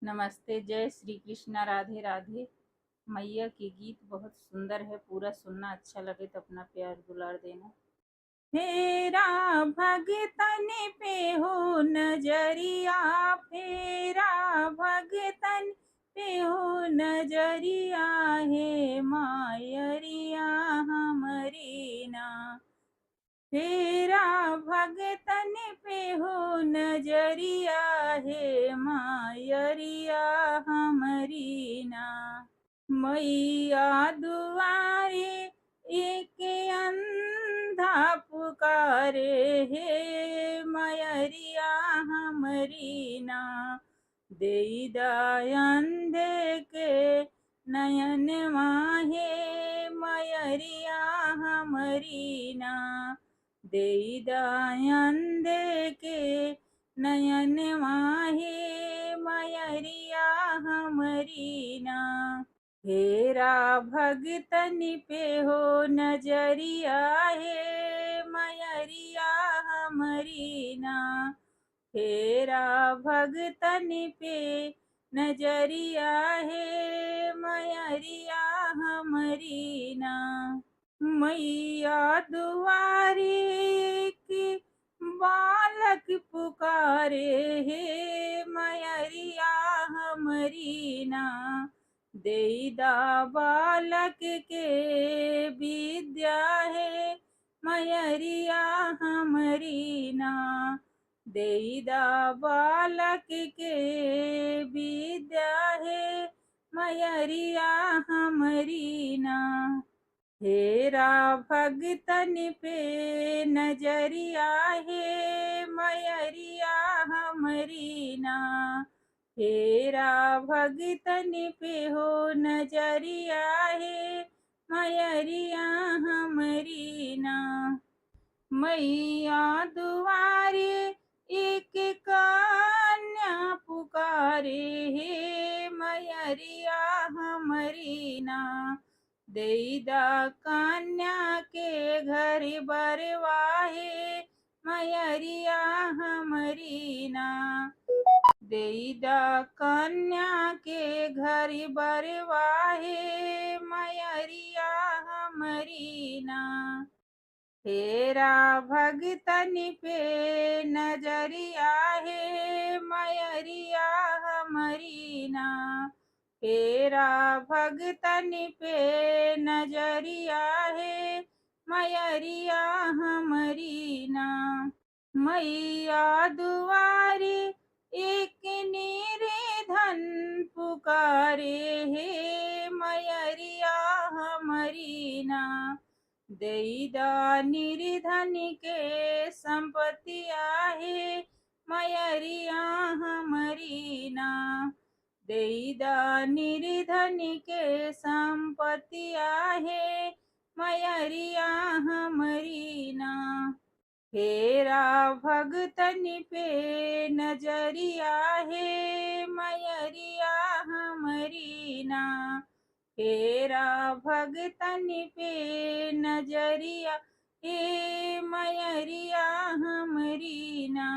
नमस्ते, जय श्री कृष्णा, राधे राधे। मैया के गीत बहुत सुंदर है, पूरा सुनना। अच्छा लगे तो अपना प्यार दुलार देना। फेरा भगतन पे हो नजरिया, फेरा भगतन पे हो नजरिया, है मायरिया हमरी ना। फेरा भगतन पे हो नजरिया, है मायरिया हमरी ना। मैया दुआरे एक अंधा पुकारे, हे मयरिया हमरी ना। देई अंधे के नयन माहे, मयरिया हमरी ना। देई अंधे के नयन माहे, मयरिया हमरी ना। हेरा भगतन पे हो नजरिया, है मयरिया हमरी ना। हेरा भगतन पे नजरिया, है मयरिया हमरी ना। मैया दुआरे की बालक पुकारे, हे मयरिया हमरी ना। देईदा बालक के विद्या, है मयरिया हमरी ना। देईदा बालक के विद्या, है मयरिया हमरी ना। हेरा भगतन पे नजरिया, है मयरिया हमरी ना। हेरा भगतन पे हो नजरिया, है मयरिया हमरी ना। मैया दुआरे एक कन्या पुकारे, हे मयरिया हमरी ना। देईदा कन्या के घर बरवाहे, मयरिया हमरी ना। देईदा कन्या के घर बरवाहे, मयरिया हमरी ना। हेरा भगतन पे नजरिया, है मयरिया हमरी ना। हेरा भगतन पे नजरिया, है मयरिया हमरी ना। मैया दुआरे एक निर्धन पुकारे, हे मयरिया हमरी ना। देईदा निर्धन के संपत्तिया, है मयरिया हमरी ना। देईदा निर्धन के संपत्तिया, है मयरिया हमरी ना। हेरा भगतन पे नजरिया, है मयरिया हमरी ना। हेरा भगतन पे नजरिया, हे मयरिया हमरी ना।